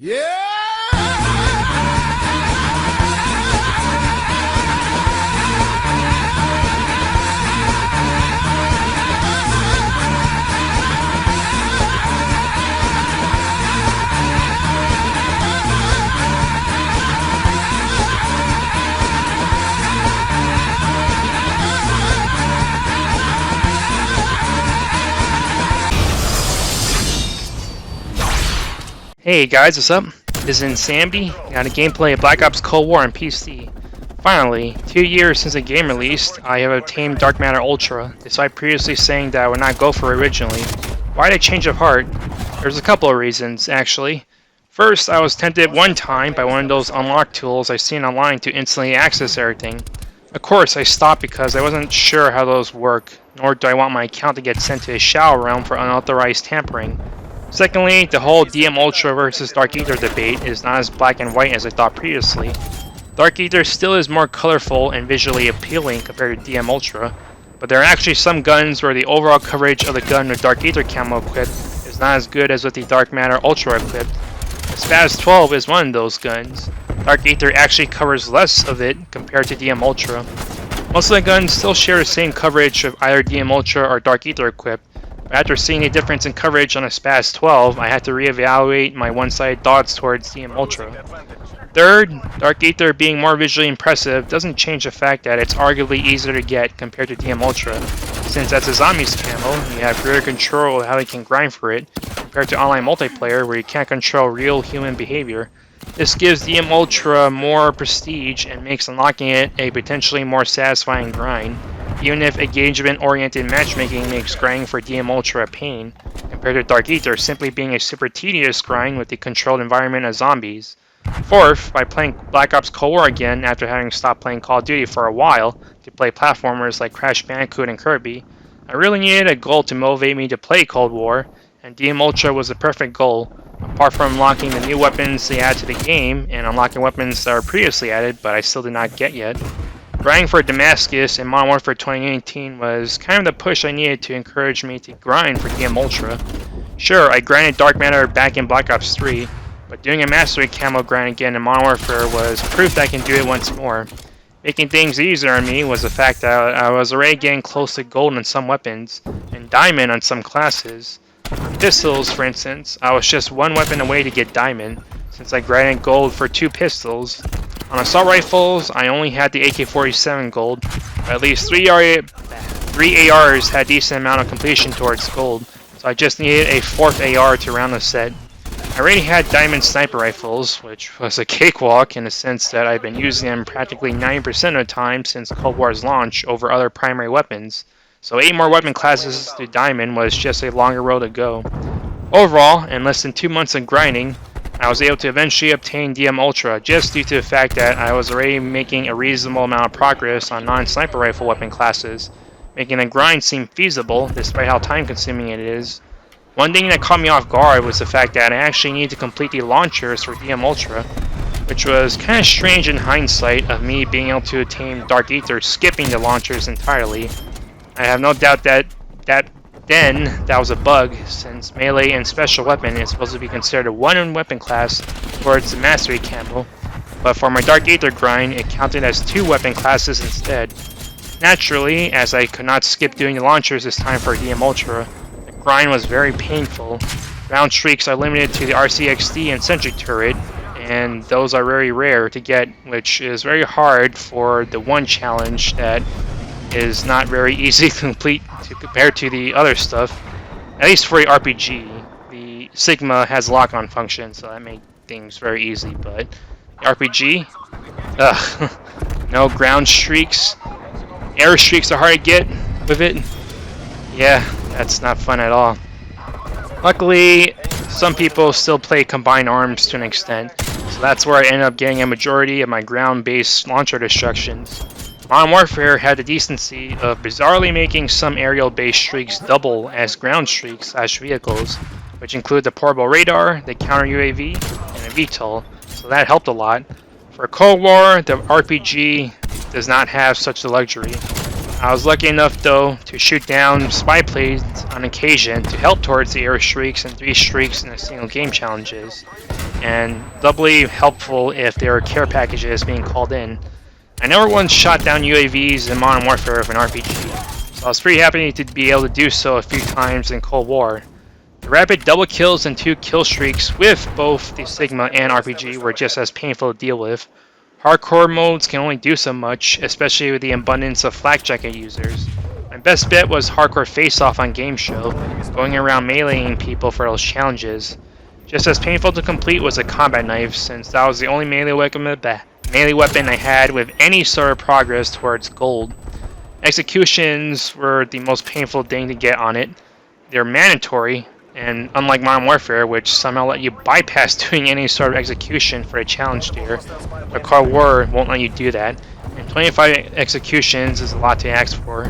Yeah! Hey guys, what's up? This is Insanity, got a gameplay of Black Ops Cold War on PC. Finally, 2 years since the game released, I have obtained Dark Matter Ultra, despite previously saying that I would not go for it originally. Why did I change of heart? There's a couple of reasons, actually. First, I was tempted one time by one of those unlock tools I've seen online to instantly access everything. Of course, I stopped because I wasn't sure how those work, nor do I want my account to get sent to a shadow realm for unauthorized tampering. Secondly, the whole DM Ultra versus Dark Ether debate is not as black and white as I thought previously. Dark Ether still is more colorful and visually appealing compared to DM Ultra, but there are actually some guns where the overall coverage of the gun with Dark Ether camo equipped is not as good as with the Dark Matter Ultra equipped. The SPAS 12 is one of those guns. Dark Ether actually covers less of it compared to DM Ultra. Most of the guns still share the same coverage of either DM Ultra or Dark Ether equipped. After seeing a difference in coverage on a SPAS 12, I had to reevaluate my one-sided thoughts towards DM Ultra. Third, Dark Ether being more visually impressive doesn't change the fact that it's arguably easier to get compared to DM Ultra, since as a zombies camo, you have greater control of how you can grind for it, compared to online multiplayer where you can't control real human behavior. This gives DM Ultra more prestige and makes unlocking it a potentially more satisfying grind, even if engagement-oriented matchmaking makes grinding for DM Ultra a pain, compared to Dark Ether simply being a super tedious grind with the controlled environment of zombies. Fourth, by playing Black Ops Cold War again after having stopped playing Call of Duty for a while to play platformers like Crash Bandicoot and Kirby, I really needed a goal to motivate me to play Cold War, and DM Ultra was the perfect goal, apart from unlocking the new weapons they add to the game and unlocking weapons that were previously added but I still did not get yet. Grinding for Damascus in Modern Warfare 2018 was kind of the push I needed to encourage me to grind for DM Ultra. Sure, I grinded Dark Matter back in Black Ops 3, but doing a Mastery Camo grind again in Modern Warfare was proof that I can do it once more. Making things easier on me was the fact that I was already getting close to gold on some weapons, and diamond on some classes. On pistols, for instance, I was just one weapon away to get diamond, since I grinded gold for 2 pistols. On assault rifles, I only had the AK-47 gold, but at least 3 ARs had a decent amount of completion towards gold, so I just needed a 4th AR to round the set. I already had diamond sniper rifles, which was a cakewalk in the sense that I've been using them practically 90% of the time since Cold War's launch over other primary weapons, so 8 more weapon classes to diamond was just a longer road to go. Overall, in less than 2 months of grinding, I was able to eventually obtain DM Ultra just due to the fact that I was already making a reasonable amount of progress on non-sniper rifle weapon classes, making the grind seem feasible despite how time-consuming it is. One thing that caught me off guard was the fact that I actually needed to complete the launchers for DM Ultra, which was kind of strange in hindsight of me being able to attain Dark Ether skipping the launchers entirely. I have no doubt that was a bug, since melee and special weapon is supposed to be considered a one weapon class towards the Mastery Camo, but for my Dark Ether grind it counted as 2 weapon classes instead. Naturally, as I could not skip doing the launchers this time for DM Ultra, the grind was very painful. Round streaks are limited to the RCXD and Sentry Turret, and those are very rare to get, which is very hard for the one challenge that is not very easy to complete compared to the other stuff. At least for the RPG. The Sigma has a lock-on function, so that made things very easy, but the RPG? Ugh. No ground streaks. Air streaks are hard to get with it. Yeah, that's not fun at all. Luckily, some people still play combined arms to an extent, so that's where I ended up getting a majority of my ground-based launcher destructions. Modern Warfare had the decency of bizarrely making some aerial-based streaks double as ground streaks / vehicles, which include the portable radar, the counter UAV, and a VTOL, so that helped a lot. For Cold War, the RPG does not have such a luxury. I was lucky enough, though, to shoot down spy planes on occasion to help towards the air streaks and 3 streaks in a single game challenges, and doubly helpful if there are care packages being called in. I never once shot down UAVs in Modern Warfare with an RPG, so I was pretty happy to be able to do so a few times in Cold War. The rapid double kills and 2 kill streaks with both the Sigma and RPG were just as painful to deal with. Hardcore modes can only do so much, especially with the abundance of flak jacket users. My best bet was hardcore face-off on Game Show, going around meleeing people for those challenges. Just as painful to complete was a combat knife, since that was the only melee weapon I had with any sort of progress towards gold. Executions were the most painful thing to get on it. They're mandatory, and unlike Modern Warfare, which somehow let you bypass doing any sort of execution for a challenge tier, the Cold War won't let you do that, and 25 executions is a lot to ask for.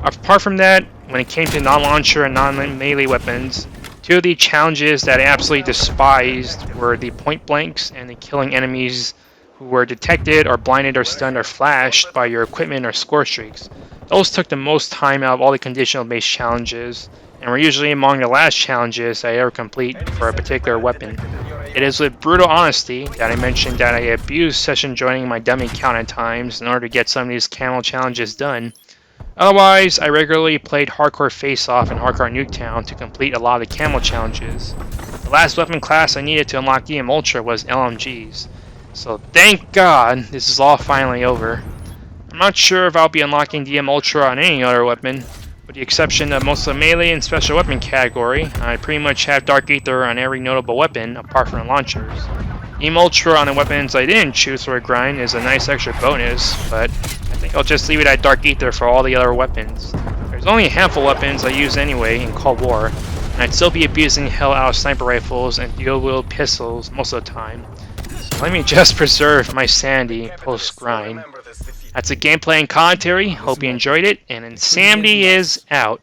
Apart from that, when it came to non-launcher and non-melee weapons, 2 of the challenges that I absolutely despised were the point blanks and the killing enemies who were detected or blinded or stunned or flashed by your equipment or score streaks. Those took the most time out of all the conditional based challenges, and were usually among the last challenges I ever complete for a particular weapon. It is with brutal honesty that I mentioned that I abused session joining my dummy count at times in order to get some of these camel challenges done. Otherwise, I regularly played Hardcore Face-Off and Hardcore Nuketown to complete a lot of the camel challenges. The last weapon class I needed to unlock DM Ultra was LMGs. So thank God this is all finally over. I'm not sure if I'll be unlocking DM Ultra on any other weapon, with the exception of most of the melee and special weapon category. I pretty much have Dark Ether on every notable weapon apart from the launchers. DM Ultra on the weapons I didn't choose for a grind is a nice extra bonus, but I think I'll just leave it at Dark Ether for all the other weapons. There's only a handful of weapons I use anyway in Cold War, and I'd still be abusing the hell out of sniper rifles and dual-wield pistols most of the time. So let me just preserve my sanity post-grind. That's the gameplay and commentary. Hope you enjoyed it, and Insanity is out.